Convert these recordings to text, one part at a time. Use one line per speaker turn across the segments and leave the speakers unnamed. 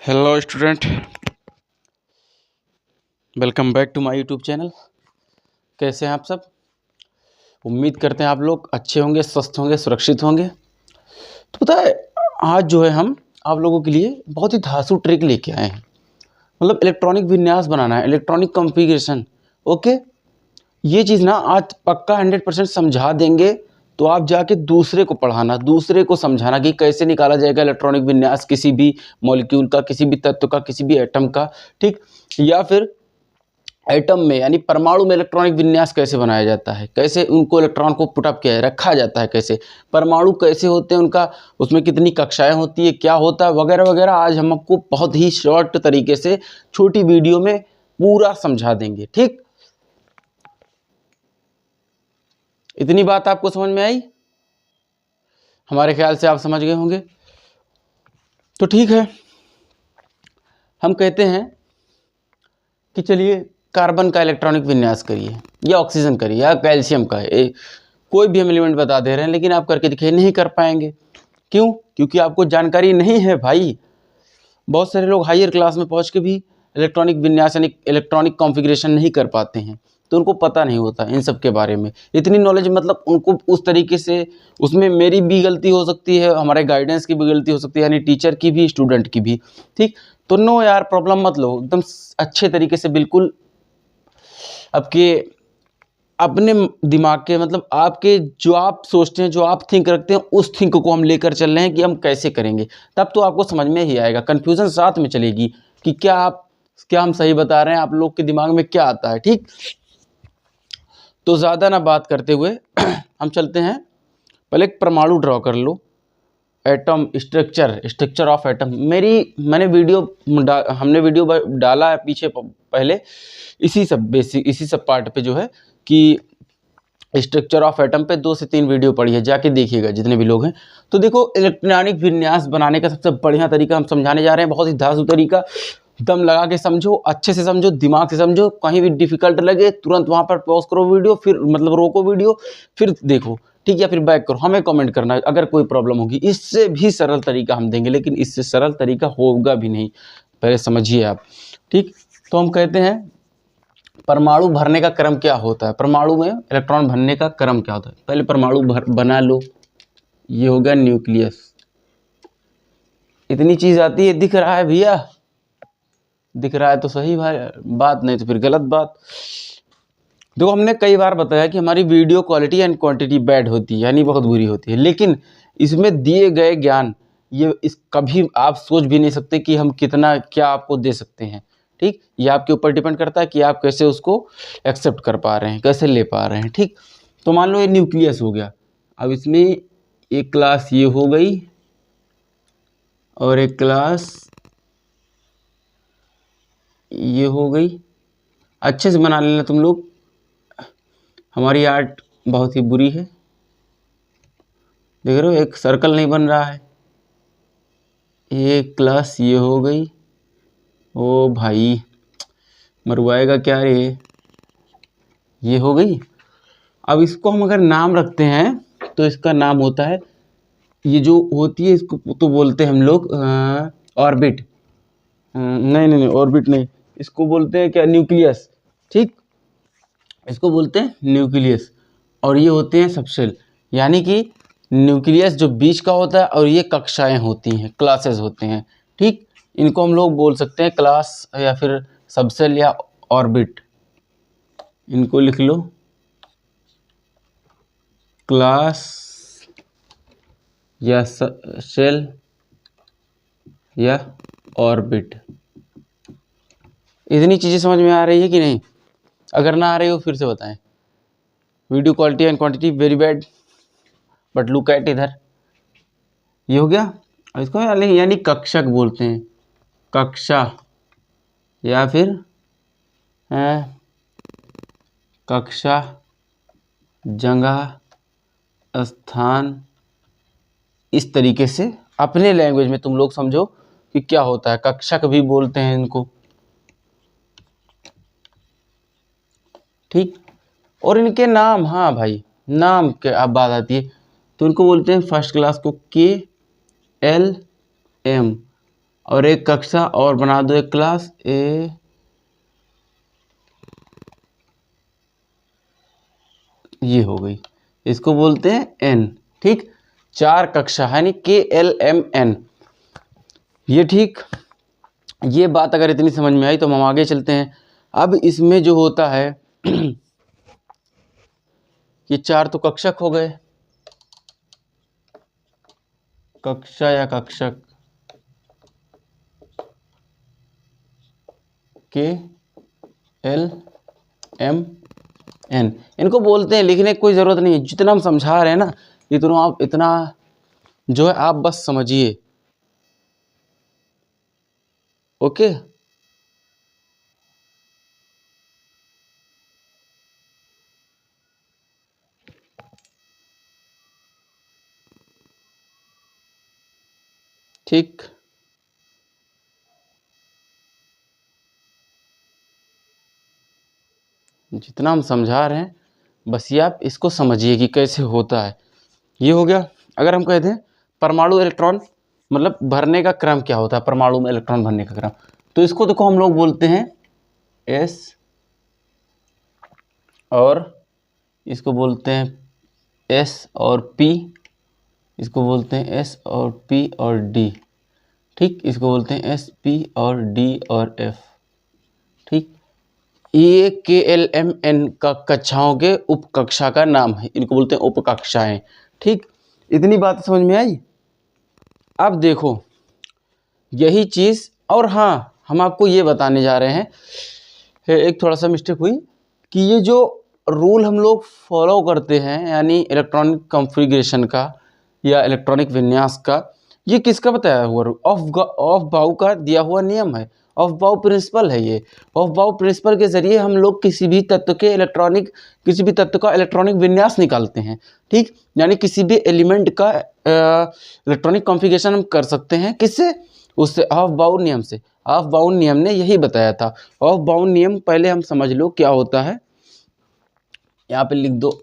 Hello student, welcome back to my YouTube channel. कैसे हैं आप सब? उम्मीद करते हैं आप लोग अच्छे होंगे, स्वस्थ होंगे, सुरक्षित होंगे। तो पता है, आज जो है हम आप लोगों के लिए बहुत ही धांसू ट्रिक लेके आए हैं। मतलब इलेक्ट्रॉनिक विन्यास बनाना है, इलेक्ट्रॉनिक कॉन्फ़िगरेशन। ओके, ये चीज़ ना आज पक्का 100% समझा देंगे। तो आप जाके दूसरे को पढ़ाना, दूसरे को समझाना कि कैसे निकाला जाएगा इलेक्ट्रॉनिक विन्यास किसी भी मॉलिक्यूल का, किसी भी तत्व का, किसी भी एटम का। ठीक, या फिर एटम में यानी परमाणु में इलेक्ट्रॉनिक विन्यास कैसे बनाया जाता है, कैसे उनको इलेक्ट्रॉन को पुटअप किया रखा जाता है, कैसे परमाणु कैसे होते हैं, उनका उसमें कितनी कक्षाएं होती है, क्या होता है, वगैरह वगैरह। आज हम आपको बहुत ही शॉर्ट तरीके से छोटी वीडियो में पूरा समझा देंगे। ठीक, इतनी बात आपको समझ में आई? हमारे ख्याल से आप समझ गए होंगे। तो ठीक है, हम कहते हैं कि चलिए कार्बन का इलेक्ट्रॉनिक विन्यास करिए, या ऑक्सीजन करिए, या कैल्शियम का है, कोई भी हम एलिमेंट बता दे रहे हैं, लेकिन आप करके दिखाइए। नहीं कर पाएंगे। क्यों? क्योंकि आपको जानकारी नहीं है भाई। बहुत सारे लोग हायर क्लास में पहुंच के भी इलेक्ट्रॉनिक विन्यास यानी इलेक्ट्रॉनिक कॉन्फ़िगरेशन नहीं कर पाते हैं, तो उनको पता नहीं होता इन सब के बारे में। इतनी नॉलेज मतलब उनको उस तरीके से, उसमें मेरी भी गलती हो सकती है, हमारे गाइडेंस की भी गलती हो सकती है, यानी टीचर की भी, स्टूडेंट की भी। ठीक, तो नो यार, प्रॉब्लम मत लो, एकदम अच्छे तरीके से बिल्कुल आपके अपने दिमाग के, मतलब आपके जो आप सोचते हैं, जो आप थिंक रखते हैं, उस थिंक को हम लेकर चल रहे हैं कि हम कैसे करेंगे। तब तो आपको समझ में ही आएगा, कन्फ्यूज़न साथ में चलेगी कि क्या हम सही बता रहे हैं, आप लोग के दिमाग में क्या आता है। ठीक, तो ज़्यादा ना बात करते हुए हम चलते हैं। पहले एक परमाणु ड्रॉ कर लो, एटम स्ट्रक्चर ऑफ एटम। हमने वीडियो डाला है पीछे पहले, इसी सब पार्ट पे जो है कि स्ट्रक्चर ऑफ एटम पे 2 से 3 वीडियो पड़ी है, जाके देखिएगा जितने भी लोग हैं। तो देखो, इलेक्ट्रॉनिक विन्यास बनाने का सबसे बढ़िया तरीका हम समझाने जा रहे हैं, बहुत ही धांसू तरीका। दम लगा के समझो, अच्छे से समझो, दिमाग से समझो। कहीं भी डिफिकल्ट लगे तुरंत वहाँ पर पॉज करो वीडियो, फिर मतलब रोको वीडियो, फिर देखो। ठीक, या फिर बैक करो, हमें कमेंट करना है अगर कोई प्रॉब्लम होगी। इससे भी सरल तरीका हम देंगे, लेकिन इससे सरल तरीका होगा भी नहीं, पहले समझिए आप। ठीक, तो हम कहते हैं परमाणु भरने का क्रम क्या होता है, परमाणु में इलेक्ट्रॉन भरने का क्रम क्या होता है। पहले परमाणु बना लो, ये हो गया न्यूक्लियस। इतनी चीज आती है, दिख रहा है भैया? दिख रहा है तो सही भाई बात, नहीं तो फिर गलत बात। देखो, हमने कई बार बताया कि हमारी video quality and quantity bad होती है, यानी बहुत बुरी होती है, लेकिन इसमें दिए गए ज्ञान कभी आप सोच भी नहीं सकते कि हम कितना क्या आपको दे सकते हैं। ठीक, ये आपके ऊपर डिपेंड करता है कि आप कैसे उसको एक्सेप्ट कर पा रहे हैं, कैसे ले पा रहे हैं। ठीक, तो मान लो ये न्यूक्लियस हो गया। अब इसमें एक क्लास ये हो गई और एक क्लास ये हो गई। अच्छे से बना लेना तुम लोग, हमारी आर्ट बहुत ही बुरी है। देख रहे हो, एक सर्कल नहीं बन रहा है। एक क्लास ये हो गई। ओ भाई, मरवाएगा क्या रे? ये हो गई। अब इसको हम अगर नाम रखते हैं तो इसका नाम होता है, ये जो होती है इसको तो बोलते हैं हम लोग ऑर्बिट। नहीं, ऑर्बिट नहीं, इसको बोलते हैं क्या? न्यूक्लियस। ठीक, इसको बोलते हैं न्यूक्लियस। और ये होते हैं सबसेल, यानी कि न्यूक्लियस जो बीच का होता है, और ये कक्षाएं होती हैं, क्लासेस होते हैं। ठीक, इनको हम लोग बोल सकते हैं क्लास या फिर सबसेल या ऑर्बिट। इनको लिख लो, क्लास या सेल या ऑर्बिट। इतनी चीज़ें समझ में आ रही है कि नहीं? अगर ना आ रही हो फिर से बताएं। Video quality and quantity very bad, but look at इधर, ये हो गया। और इसको यानी कक्षक बोलते हैं, कक्षा या फिर कक्षा, जगह, स्थान। इस तरीके से अपने लैंग्वेज में तुम लोग समझो कि क्या होता है। कक्षक भी बोलते हैं इनको। ठीक, और इनके नाम, हाँ भाई, नाम के अब बात आती है तो इनको बोलते हैं फर्स्ट क्लास को KLM। और एक कक्षा और बना दो, एक क्लास ए, ये हो गई, इसको बोलते हैं एन। ठीक, 4 कक्षा है यानी KLMN। ये ठीक, ये बात अगर इतनी समझ में आई तो हम आगे चलते हैं। अब इसमें जो होता है ये 4 तो कक्षक हो गए, कक्षा या कक्षक KLMN, इनको बोलते हैं। लिखने की कोई ज़रूरत नहीं है, जितना हम समझा रहे हैं ना इतना जो है आप बस समझिए। ओके, ठीक, जितना हम समझा रहे हैं बस ये आप इसको समझिए कि कैसे होता है। ये हो गया। अगर हम कहते हैं परमाणु इलेक्ट्रॉन मतलब भरने का क्रम क्या होता है, परमाणु में इलेक्ट्रॉन भरने का क्रम, तो इसको देखो हम लोग बोलते हैं S, और इसको बोलते हैं S और P, इसको बोलते हैं S और P और D। ठीक, इसको बोलते हैं S, P और D और F। ठीक, ये KLMN का कक्षाओं के उपकक्षा का नाम है, इनको बोलते हैं उपकक्षाएं। ठीक, इतनी बात समझ में आई। अब देखो यही चीज़, और हाँ हम आपको ये बताने जा रहे हैं, एक थोड़ा सा मिस्टेक हुई कि ये जो रूल हम लोग फॉलो करते हैं यानी इलेक्ट्रॉनिक कॉन्फ़िगरेशन का या इलेक्ट्रॉनिक विन्यास का, ये किसका बताया हुआ रूल? ऑफ बाउ का दिया हुआ नियम है, ऑफ बाउ प्रिंसिपल है। ये ऑफ बाउ प्रिंसिपल के ज़रिए हम लोग किसी भी तत्व का इलेक्ट्रॉनिक विन्यास निकालते हैं। ठीक, यानी किसी भी एलिमेंट का इलेक्ट्रॉनिक कॉन्फ़िगरेशन हम कर सकते हैं, किससे? उससे, ऑफ बाउ नियम से। ऑफ बाउ नियम ने यही बताया था। ऑफ बाउ नियम पहले हम समझ लो क्या होता है, यहाँ पे लिख दो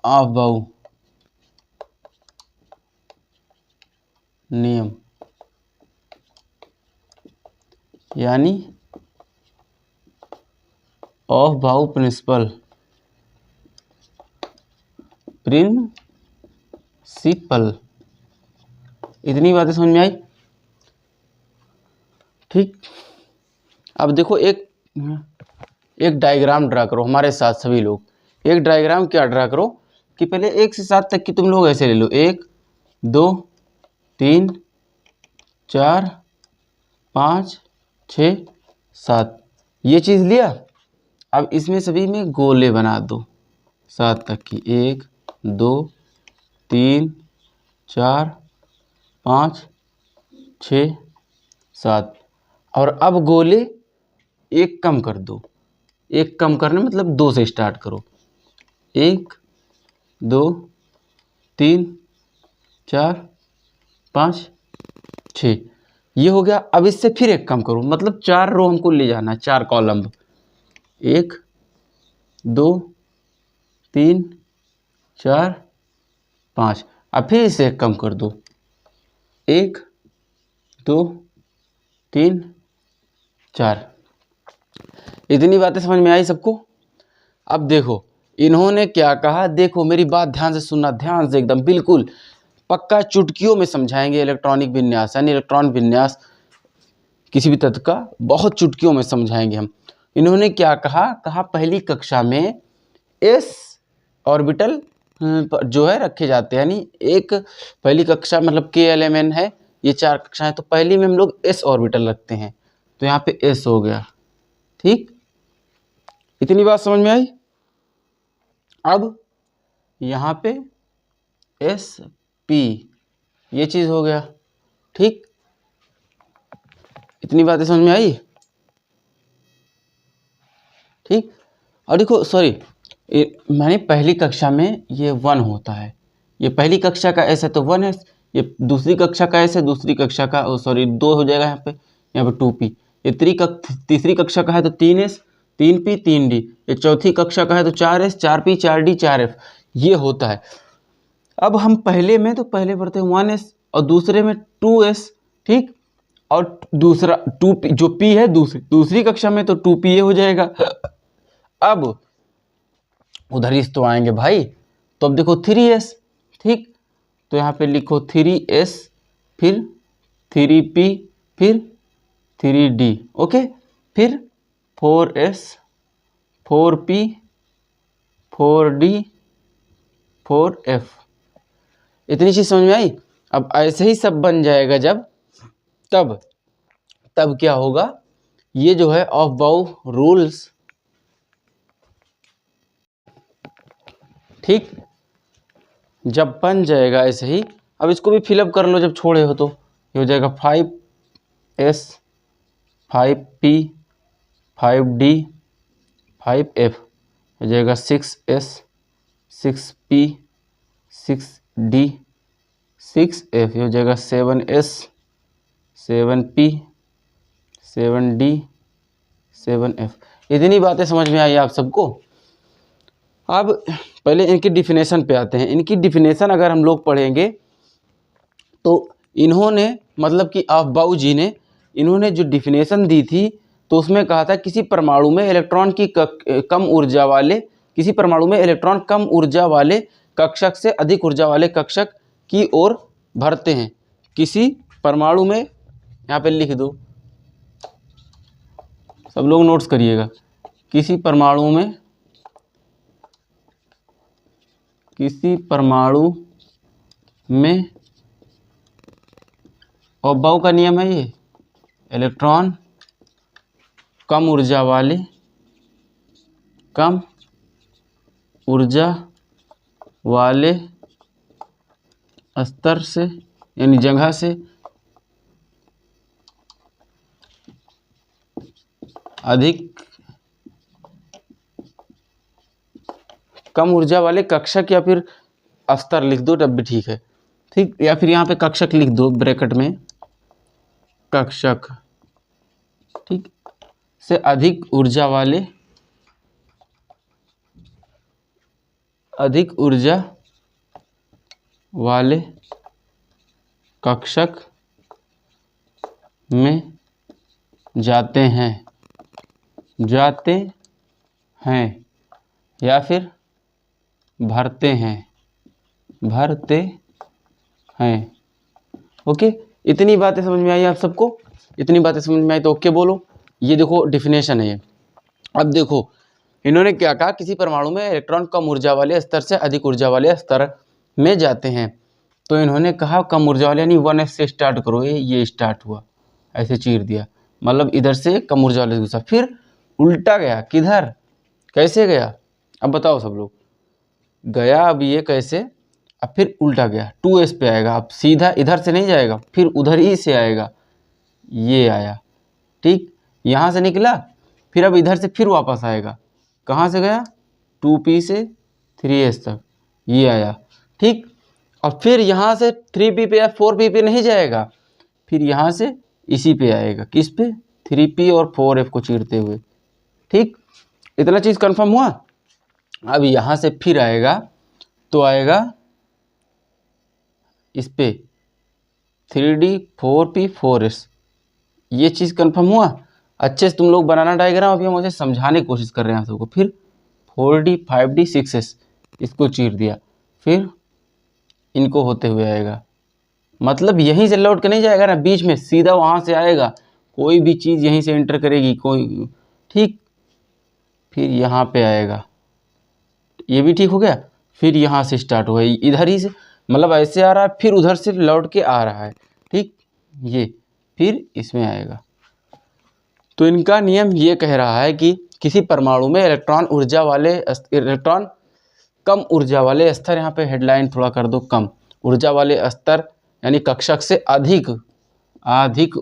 ऑफ बाउ नियम, यानी ऑफ बाउ प्रिंसिपल, इतनी बातें समझ में आई। ठीक, अब देखो एक डायग्राम ड्रा करो हमारे साथ सभी लोग। एक डायग्राम क्या ड्रा करो कि पहले 1 से 7 तक की तुम लोग ऐसे ले लो, 1 2 3 4 5 6 7, ये चीज़ लिया। अब इसमें सभी में गोले बना दो 7 तक की, 1 2 3 4 5 6 7, और अब गोले एक कम कर दो। एक कम करने मतलब 2 से स्टार्ट करो, 1 2 3 4 5 6, ये हो गया। अब इससे फिर एक कम करो, मतलब 4 रो हमको ले जाना है, 4 कॉलम, 1 2 3 4 5, अब फिर इसे एक कम कर दो, 1 2 3 4। इतनी बातें समझ में आई सबको? अब देखो इन्होंने क्या कहा, देखो मेरी बात ध्यान से सुनना, ध्यान से एकदम बिल्कुल पक्का चुटकियों में समझाएंगे इलेक्ट्रॉनिक विन्यास, यानी इलेक्ट्रॉन विन्यास किसी भी तत्व का बहुत चुटकियों में समझाएंगे हम। इन्होंने क्या कहा, पहली कक्षा में s ऑर्बिटल जो है रखे जाते हैं, यानी एक पहली कक्षा मतलब KLMN है, ये 4 कक्षाएं, तो पहली में हम लोग s ऑर्बिटल रखते हैं, तो यहाँ पे s हो गया। ठीक, इतनी बात समझ में आई। अब यहाँ पे SP, ये चीज़ हो गया। ठीक, इतनी बातें समझ में आई। ठीक, और देखो सॉरी, मैंने पहली कक्षा में ये 1 होता है, ये पहली कक्षा का S है तो 1 है, ये दूसरी कक्षा का S है, दूसरी कक्षा का 2 हो जाएगा यहाँ पे 2P, ये तीसरी कक्षा का है तो 3S 3P 3D, ये चौथी कक्षा का है तो 4S 4P 4D 4F, ये होता है। अब हम पहले में तो पहले पढ़ते हैं 1S और दूसरे में 2S। ठीक, और दूसरा 2p, जो p है दूसरी कक्षा में, तो 2pa हो जाएगा। अब उधर इस तो आएंगे भाई, तो अब देखो 3s, ठीक, तो यहाँ पे लिखो 3s, फिर 3p, फिर 3d, ओके, फिर 4s, 4p, 4d, 4f। इतनी चीज समझ में आई। अब ऐसे ही सब बन जाएगा जब, तब क्या होगा, ये जो है ऑफ बाउ रूल्स, ठीक, जब बन जाएगा ऐसे ही। अब इसको भी फिलअप कर लो, जब छोड़े हो तो ये हो जाएगा 5s, 5p, 5d, 5f, हो जाएगा 6s, 6p, 6d, 6f, हो जाएगा 7s, 7p, 7d, 7f। इतनी बातें समझ में आई आप सबको। अब पहले इनकी डिफिनेशन पे आते हैं। इनकी डिफिनेशन अगर हम लोग पढ़ेंगे तो इन्होंने, मतलब कि अफबाउ जी ने, इन्होंने जो डिफिनेशन दी थी तो उसमें कहा था किसी परमाणु में इलेक्ट्रॉन की कम ऊर्जा वाले, किसी परमाणु में इलेक्ट्रॉन कम ऊर्जा वाले कक्षक से अधिक ऊर्जा वाले कक्षक की ओर भरते हैं। किसी परमाणु में, यहाँ पे लिख दो, सब लोग नोट्स करिएगा, किसी परमाणु में अफबाउ का नियम है ये, इलेक्ट्रॉन कम ऊर्जा वाले स्तर से, यानी जगह से अधिक कम ऊर्जा वाले कक्षक, या फिर स्तर लिख दो तब भी ठीक है, ठीक, या फिर यहाँ पे कक्षक लिख दो ब्रैकेट में, कक्षक, ठीक, से अधिक ऊर्जा वाले कक्षक में जाते हैं या फिर भरते हैं। ओके, इतनी बातें समझ में आई आप सबको? इतनी बातें समझ में आई तो ओके बोलो। ये देखो डिफिनेशन है ये। अब देखो इन्होंने क्या कहा, किसी परमाणु में इलेक्ट्रॉन कम ऊर्जा वाले स्तर से अधिक ऊर्जा वाले स्तर में जाते हैं। तो इन्होंने कहा कम ऊर्जा वाले, यानी 1s से स्टार्ट करो, ये स्टार्ट हुआ, ऐसे चीर दिया, मतलब इधर से कम ऊर्जा वाले दूसरा, फिर उल्टा गया, किधर, कैसे गया, अब बताओ सब लोग, गया अब ये कैसे, अब फिर उल्टा गया, 2s पे आएगा, अब सीधा इधर से नहीं जाएगा, फिर उधर ही से आएगा, ये आया, ठीक, यहाँ से निकला, फिर अब इधर से फिर वापस आएगा, कहाँ से गया, 2p से 3s तक, ये आया, ठीक, और फिर यहाँ से 3p पे या 4p पे नहीं जाएगा, फिर यहाँ से इसी पे आएगा, किस पे, 3p और 4f को चीरते हुए, ठीक, इतना चीज़ कंफर्म हुआ। अब यहाँ से फिर आएगा, तो आएगा इस पे 3d, 4p, 4s, ये चीज़ कंफर्म हुआ। अच्छे से तुम लोग बनाना डायग्राम, अभी हम मुझे समझाने की कोशिश कर रहे हैं आप सबको। फिर 4d, 5d, 6s, इसको चीर दिया, फिर इनको होते हुए आएगा, मतलब यहीं से लौट के नहीं जाएगा ना, बीच में सीधा वहाँ से आएगा, कोई भी चीज़ यहीं से एंटर करेगी कोई, ठीक, फिर यहाँ पे आएगा, ये भी ठीक हो गया, फिर यहाँ से स्टार्ट हुआ, इधर ही से, मतलब ऐसे आ रहा है, फिर उधर से लौट के आ रहा है, ठीक, ये फिर इसमें आएगा। तो इनका नियम ये कह रहा है कि किसी परमाणु में इलेक्ट्रॉन कम ऊर्जा वाले स्तर, यहाँ पे हेडलाइन थोड़ा कर दो, कम ऊर्जा वाले स्तर यानी कक्षक से अधिक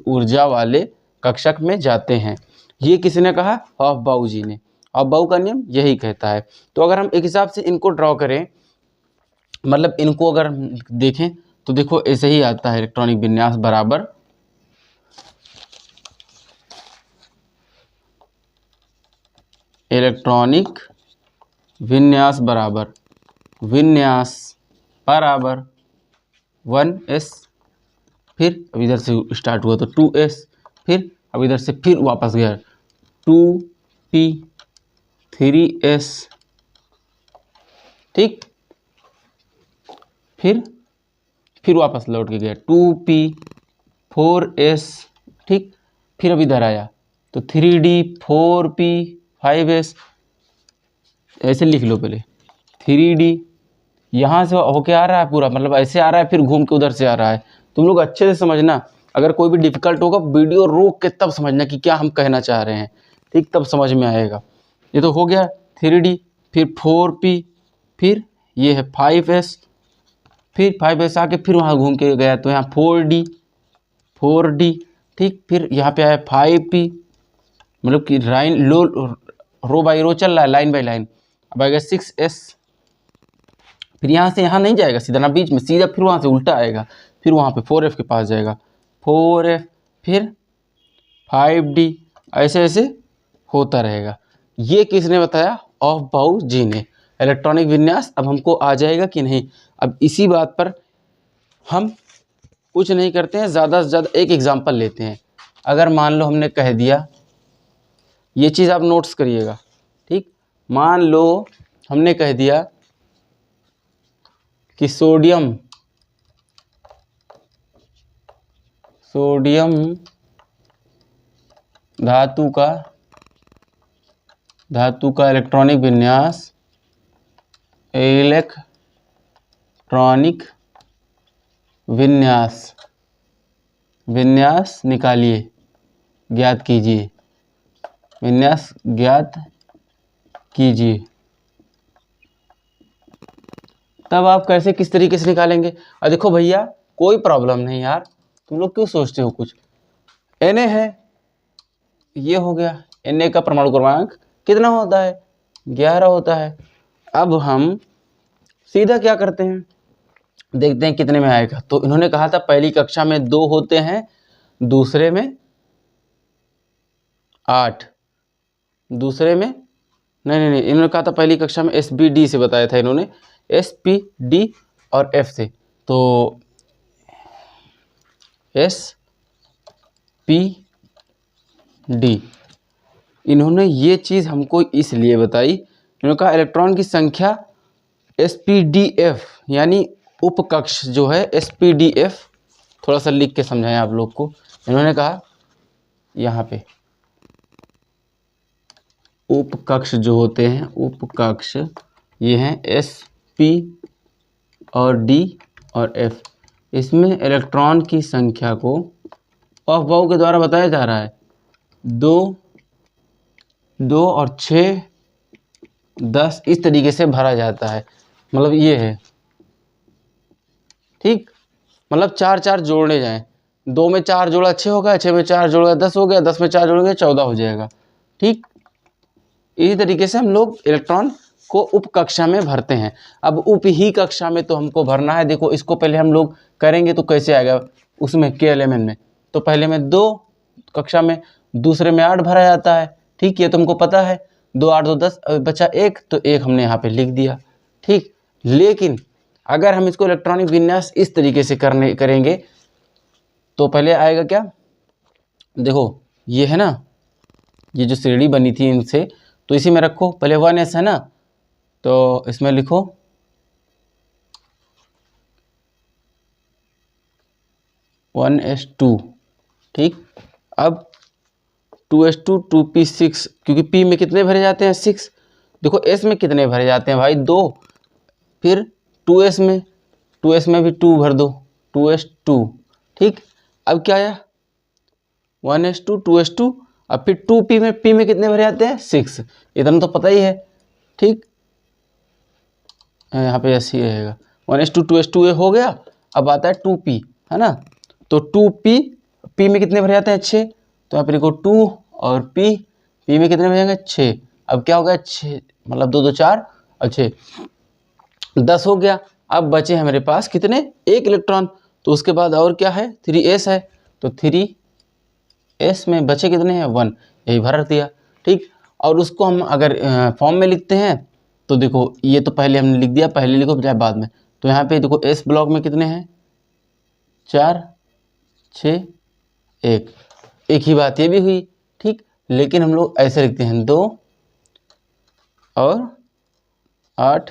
ऊर्जा वाले कक्षक में जाते हैं। ये किसने कहा, अफबाउ जी ने। अफबाउ का नियम यही कहता है। तो अगर हम एक हिसाब से इनको ड्रॉ करें, मतलब इनको अगर देखें तो देखो ऐसे ही आता है, इलेक्ट्रॉनिक विन्यास बराबर विन्यास बराबर 1s फिर अब इधर से स्टार्ट हुआ तो 2s, फिर अब इधर से फिर वापस गया 2p 3s, ठीक, फिर वापस लौट के गया 2p 4s, ठीक, फिर अब इधर आया तो 3d 4p 5s, ऐसे लिख लो पहले 3d, यहाँ से होके आ रहा है पूरा, मतलब ऐसे आ रहा है, फिर घूम के उधर से आ रहा है। तुम लोग अच्छे से समझना, अगर कोई भी डिफिकल्ट होगा वीडियो रोक के तब समझना कि क्या हम कहना चाह रहे हैं, ठीक, तब समझ में आएगा। ये तो हो गया 3d, फिर 4p, फिर ये है 5s, फिर 5s आके फिर वहाँ घूम के गया तो यहाँ 4d, ठीक, फिर यहाँ पे आया 5p, मतलब कि लाइन रो बाई रो चल रहा है, लाइन बाई लाइन। अब आएगा 6s, फिर यहाँ से यहाँ नहीं जाएगा सीधा ना बीच में, सीधा फिर वहाँ से उल्टा आएगा, फिर वहाँ पे 4f के पास जाएगा 4f, फिर 5d, ऐसे ऐसे होता रहेगा। ये किसने बताया? ऑफबाउ जी ने। इलेक्ट्रॉनिक विन्यास अब हमको आ जाएगा कि नहीं। अब इसी बात पर हम कुछ नहीं करते हैं, ज़्यादा से ज़्यादा एक एग्जांपल लेते हैं। अगर मान लो हमने कह दिया, ये चीज़ आप नोट्स करिएगा, ठीक, मान लो हमने कह दिया कि सोडियम धातु का इलेक्ट्रॉनिक विन्यास निकालिए, ज्ञात कीजिए। तब आप कैसे किस तरीके से निकालेंगे? और देखो भैया कोई प्रॉब्लम नहीं यार, तुम लोग क्यों सोचते हो कुछ। Na है, ये हो गया, Na का परमाणु क्रमांक कितना होता है? 11 होता है। अब हम सीधा क्या करते हैं, देखते हैं कितने में आएगा। तो इन्होंने कहा था पहली कक्षा में 2 होते हैं, दूसरे में 8, दूसरे में नहीं, इन्होंने कहा था पहली कक्षा में SPD से बताया था इन्होंने, SPD और F से। तो SPD, इन्होंने ये चीज़ हमको इसलिए बताई, इन्होंने कहा इलेक्ट्रॉन की संख्या SPDF यानी उपकक्ष जो है SPDF, थोड़ा सा लिख के समझाएं आप लोग को। इन्होंने कहा यहाँ पे उपकक्ष जो होते हैं, उपकक्ष ये हैं SP और D और F, इसमें इलेक्ट्रॉन की संख्या को ऑफबाउ के द्वारा बताया जा रहा है 2 और 6 10 इस तरीके से भरा जाता है। मतलब ये है, ठीक, मतलब 4 जोड़ने जाएं, 2 में 4 जोड़ा 6 होगा, 6 में 4 जोड़ा 10 हो गया, 10 में 4 जोड़ेंगे 14 हो जाएगा, ठीक। इसी तरीके से हम लोग इलेक्ट्रॉन को उप कक्षा में भरते हैं। अब उप ही कक्षा में तो हमको भरना है, देखो इसको पहले हम लोग करेंगे तो कैसे आएगा उसमें KLMN में, तो पहले में 2 कक्षा में, दूसरे में 8 भरा जाता है, ठीक, ये तुमको पता है, 2 8 2 10 बचा 1, तो 1 हमने यहाँ पे लिख दिया, ठीक। लेकिन अगर हम इसको इलेक्ट्रॉनिक विन्यास इस तरीके से करेंगे तो पहले आएगा क्या, देखो ये है ना, ये जो श्रेणी बनी थी इनसे, तो इसी में रखो, पहले 1s है ना, तो इसमें लिखो 1s2, ठीक। अब 2s2 2p6, क्योंकि p में कितने भरे जाते हैं 6, देखो s में कितने भरे जाते हैं भाई 2, फिर 2s में भी 2 भर दो, 2s2, ठीक। अब क्या आया 1s2 2s2, अब फिर 2p में p में कितने भरे जाते हैं 6, इतना तो पता ही है, ठीक, यहाँ पे ऐसे ही रहेगा 1s2 2s2 हो गया। अब आता है 2p, है ना, तो 2p p में कितने भरे जाते हैं 6, तो यहाँ पे देखो 2 और p में कितने भरे जाएंगे 6। अब क्या हो गया 6, मतलब 2 2 4 और 6 10 हो गया। अब बचे हमारे पास कितने, 1 इलेक्ट्रॉन, तो उसके बाद और क्या है 3s है, तो 3s में बचे कितने हैं 1, यही भर दिया, ठीक। और उसको हम अगर फॉर्म में लिखते हैं तो देखो ये तो पहले हमने लिख दिया, पहले लिखो चाहे बाद में, तो यहाँ पे देखो s ब्लॉक में कितने हैं 4, 6 1, एक ही बात ये भी हुई, ठीक। लेकिन हम लोग ऐसे लिखते हैं 2 और 8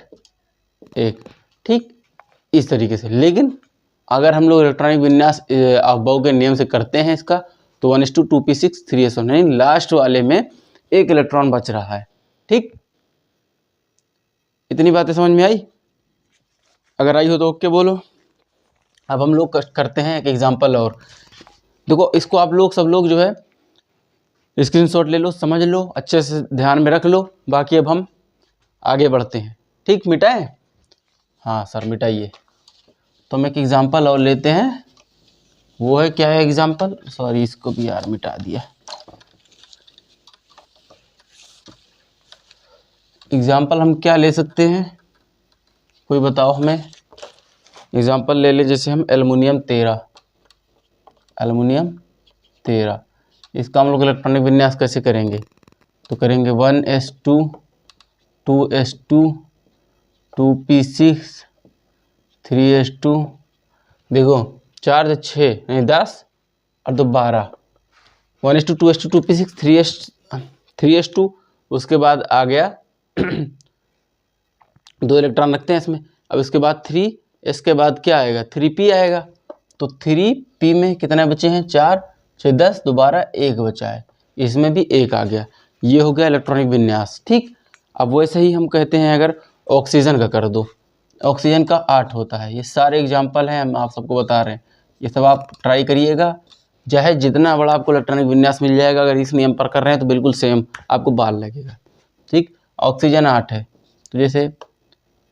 1, ठीक, इस तरीके से। लेकिन अगर हम लोग इलेक्ट्रॉनिक विन्यास अफबाउ के नियम से करते हैं इसका, तो 1:2p6 3s1, यानी लास्ट वाले में एक इलेक्ट्रॉन बच रहा है, ठीक। इतनी बातें समझ में आई? अगर आई हो तो ओके बोलो। अब हम लोग करते हैं एक एग्जांपल और। देखो इसको आप लोग सब लोग जो है स्क्रीनशॉट ले लो, समझ लो, अच्छे से ध्यान में रख लो। बाकी अब हम आगे बढ़ते हैं, ठीक। मिटाएं? हाँ सर मिटाइए। तो हम एक एग्जांपल और लेते हैं, वो है क्या है एग्जांपल, सॉरी इसको भी यार मिटा दिया। एग्जांपल हम क्या ले सकते हैं, कोई बताओ हमें। एग्जांपल ले ले, जैसे हम एल्युमिनियम 13, इसका हम लोग इलेक्ट्रॉनिक विन्यास कैसे करेंगे? तो करेंगे 1s2 2s2 2p6 3s2, देखो 4 से 6 नहीं 10 और 2 12, 1s2 2s2 2p6 3s2, उसके बाद आ गया 2 इलेक्ट्रॉन रखते हैं इसमें। अब इसके बाद 3, इसके बाद क्या आएगा 3p आएगा। तो 3p में कितने बचे हैं 4 6 10 दोबारा 1 बचा है, इसमें भी 1 आ गया। ये हो गया इलेक्ट्रॉनिक विन्यास, ठीक। अब वैसे ही हम कहते हैं अगर ऑक्सीजन का कर दो, ऑक्सीजन का 8 होता है। ये सारे एग्जाम्पल हैं, हम आप सबको बता रहे हैं, ये सब आप ट्राई करिएगा। चाहे जितना बड़ा आपको इलेक्ट्रॉनिक विन्यास मिल जाएगा, अगर इस नियम पर कर रहे हैं तो बिल्कुल सेम आपको बाल लगेगा, ठीक। ऑक्सीजन 8 है, तो जैसे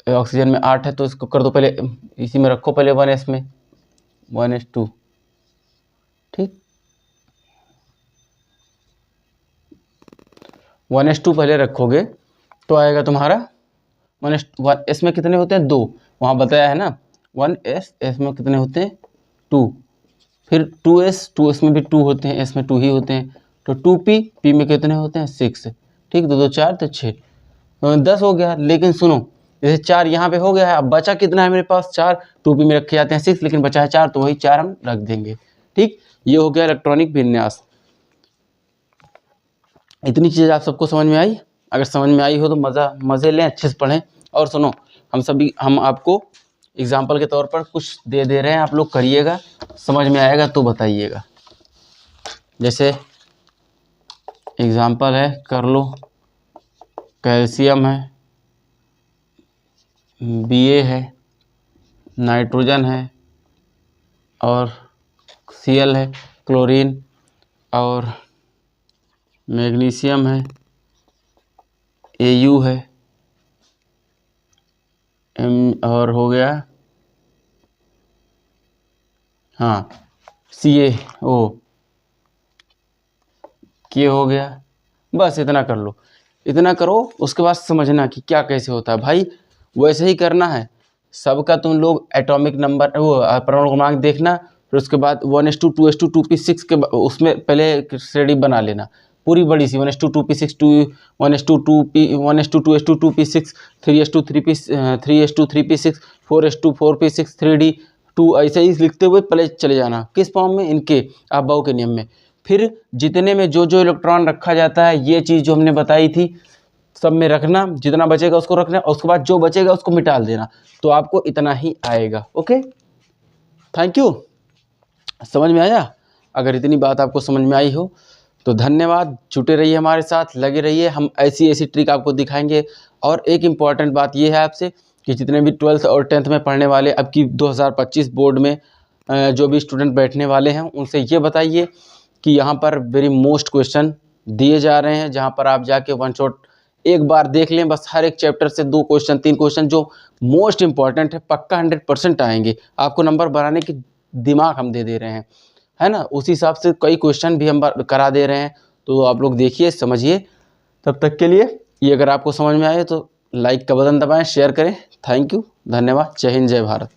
ऑक्सीजन में 8 है तो इसको कर दो, पहले इसी में रखो, पहले 1s में 1s2, ठीक। 1s2 पहले रखोगे तो आएगा तुम्हारा 1s में कितने होते हैं 2, वहाँ बताया है ना 1s में कितने होते हैं 2, फिर 2s में भी 2 होते हैं, s में 2 ही होते हैं। तो 2p में कितने होते हैं 6, ठीक। 2 2 4 तो 6 10 हो गया। लेकिन सुनो, जैसे 4 यहाँ पे हो गया है, अब बचा कितना है मेरे पास 4, 2p में रखे जाते हैं 6, लेकिन बचा है 4, तो वही 4 हम रख देंगे, ठीक। ये हो गया इलेक्ट्रॉनिक विन्यास। इतनी चीज़ आप सबको समझ में आई? अगर समझ में आई हो तो मज़े लें, अच्छे से पढ़ें। और सुनो, हम आपको एग्जाम्पल के तौर पर कुछ दे रहे हैं, आप लोग करिएगा, समझ में आएगा तो बताइएगा। जैसे एग्जाम्पल है, कर लो, कैल्शियम है, Ba है, नाइट्रोजन है, और Cl है, क्लोरीन, और मैग्नीशियम है, Au है, और हो गया हाँ CaO, के हो गया। बस इतना कर लो, इतना करो, उसके बाद समझना कि क्या कैसे होता है भाई। वैसे ही करना है सबका। तुम लोग एटॉमिक नंबर वो परमाणु क्रमांक देखना, फिर उसके बाद 1s2 2s2 2p6 के उसमें पहले श्रेणी बना लेना पूरी बड़ी सी, 1s2 2p6 1s2 2s2 2p6 3s2 3p6 4s2 4p6 3d2, ऐसे ही लिखते हुए पहले चले जाना। किस फॉर्म में? इनके अफबाउ के नियम में। फिर जितने में जो इलेक्ट्रॉन रखा जाता है, ये चीज़ जो हमने बताई थी, सब में रखना, जितना बचेगा उसको रखना, और उसके बाद जो बचेगा उसको मिटा देना, तो आपको इतना ही आएगा। Okay, thank you. समझ में आया? अगर इतनी बात आपको समझ में आई हो तो धन्यवाद, जुटे रहिए हमारे साथ, लगे रहिए, हम ऐसी ट्रिक आपको दिखाएंगे। और एक इम्पॉर्टेंट बात ये है आपसे कि जितने भी 12th और 10th में पढ़ने वाले, अब की 2025 बोर्ड में जो भी स्टूडेंट बैठने वाले हैं, उनसे ये बताइए कि यहाँ पर वेरी मोस्ट क्वेश्चन दिए जा रहे हैं, जहाँ पर आप जाके वन शॉट एक बार देख लें, बस हर एक चैप्टर से 2 क्वेश्चन 3 क्वेश्चन जो मोस्ट इंपॉर्टेंट है, पक्का 100% आएंगे। आपको नंबर बढ़ाने की दिमाग हम दे रहे हैं, है ना। उसी हिसाब से कई क्वेश्चन भी हम करा दे रहे हैं, तो आप लोग देखिए, समझिए। तब तक के लिए ये अगर आपको समझ में आए तो लाइक का बटन दबाएं, शेयर करें। थैंक यू, धन्यवाद, जय हिंद, जय भारत।